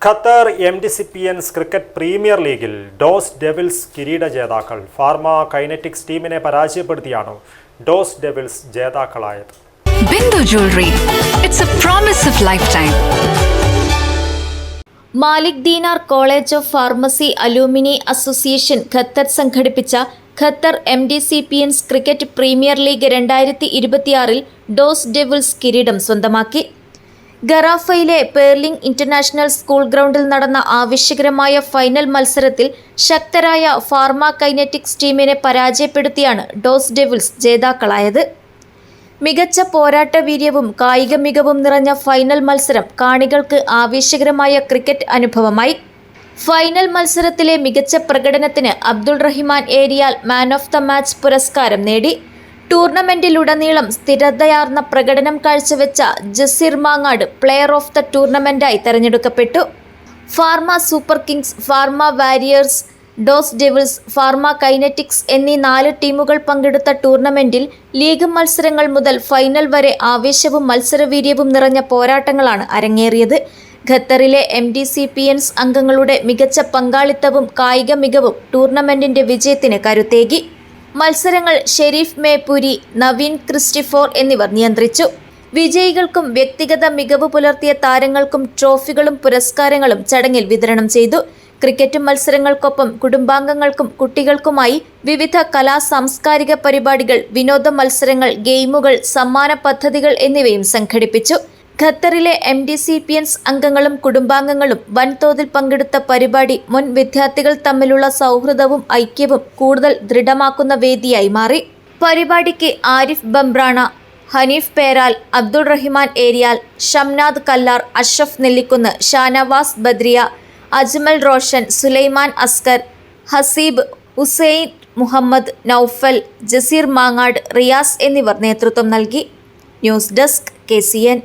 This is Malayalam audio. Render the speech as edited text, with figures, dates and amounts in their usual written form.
ഖത്തർ എംഡിസിപിയൻസ് ക്രിക്കറ്റ് പ്രീമിയർ ലീഗിൽ ഡോസ് ഡെവിൾസ് കിരീട ജേതാക്കൾ ഫാർമ കൈനറ്റിക്സ് ടീമിനെ പരാജയപ്പെടുത്തിയാണ് ഡോസ് ഡെവിൾസ് ജേതാക്കളായത്. Bindu Jewelry. It's a promise of lifetime. Malik Deenar college of pharmacy alumni association Qatar സംഘടിപ്പിച്ച Qatar MDCPians cricket premier league 2026 dose devils കിരീടം സ്വന്തമാക്കി. ഗറാഫയിലെ പേർലിംഗ് ഇന്റർനാഷണൽ സ്കൂൾ ഗ്രൗണ്ടിൽ നടന്ന ആവേശകരമായ ഫൈനൽ മത്സരത്തിൽ ശക്തരായ ഫാർമ കൈനറ്റിക്സ് ടീമിനെ പരാജയപ്പെടുത്തിയാണ് ഡോസ് ഡെവിൾസ് ജേതാക്കളായത്. മികച്ച പോരാട്ട വീര്യവും കായിക മികവും നിറഞ്ഞ ഫൈനൽ മത്സരം കാണികൾക്ക് ആവേശകരമായ ക്രിക്കറ്റ് അനുഭവമായി. ഫൈനൽ മത്സരത്തിലെ മികച്ച പ്രകടനത്തിന് Abdul Rahiman Eriyal man of the match പുരസ്കാരം നേടി. ടൂർണമെന്റിലുടനീളം സ്ഥിരതയാർന്ന പ്രകടനം കാഴ്ചവെച്ച Jaseer Mangad player of the ടൂർണമെന്റായി തെരഞ്ഞെടുക്കപ്പെട്ടു. Pharma super kings, pharma warriors, dose devils, pharma kinetics എന്നീ 4 ടീമുകൾ പങ്കെടുത്ത ടൂർണമെന്റിൽ ലീഗ് മത്സരങ്ങൾ മുതൽ ഫൈനൽ വരെ ആവേശവും മത്സരവീര്യവും നിറഞ്ഞ പോരാട്ടങ്ങളാണ് അരങ്ങേറിയത്. ഖത്തറിലെ എംഡിസിപിയൻസ് അംഗങ്ങളുടെ മികച്ച പങ്കാളിത്തവും കായിക മികവും ടൂർണമെന്റിന്റെ വിജയത്തിന് കരുത്തേകി. മത്സരങ്ങൾ ഷെരീഫ് മേപ്പൂരി, നവീൻ ക്രിസ്റ്റിഫോർ എന്നിവർ നിയന്ത്രിച്ചു. വിജയികൾക്കും വ്യക്തിഗത മികവ് പുലർത്തിയ താരങ്ങൾക്കും ട്രോഫികളും പുരസ്കാരങ്ങളും ചടങ്ങിൽ വിതരണം ചെയ്തു. ക്രിക്കറ്റ് മത്സരങ്ങൾക്കൊപ്പം കുടുംബാംഗങ്ങൾക്കും കുട്ടികൾക്കുമായി വിവിധ സാംസ്കാരിക പരിപാടികൾ, വിനോദ മത്സരങ്ങൾ, ഗെയിമുകൾ, സമ്മാന പദ്ധതികൾ എന്നിവയും സംഘടിപ്പിച്ചു. ഖത്തറിലെ എംഡിസിപിയൻസ് അംഗങ്ങളും കുടുംബാംഗങ്ങളും വൻതോതിൽ പങ്കെടുത്ത പരിപാടി മുൻ വിദ്യാർത്ഥികൾ തമ്മിലുള്ള സൗഹൃദവും ഐക്യവും കൂടുതൽ ദൃഢമാക്കുന്ന വേദിയായി മാറി. പരിപാടിക്ക് ആരിഫ് ബംബ്രാണ, ഹനീഫ് പേരാൽ, അബ്ദുൾ റഹിമാൻ ഏരിയാൽ, ഷംനാദ് കല്ലാർ, അഷ്റഫ് നെല്ലിക്കുന്ന്, ഷാനവാസ് ബദ്രിയ, അജ്മൽ റോഷൻ, സുലൈമാൻ അസ്കർ, ഹസീബ്, ഹുസൈൻ മുഹമ്മദ്, നൌഫൽ, ജസീർ മാങ്ങാട്, റിയാസ് എന്നിവർ നേതൃത്വം നൽകി. News desk KCN.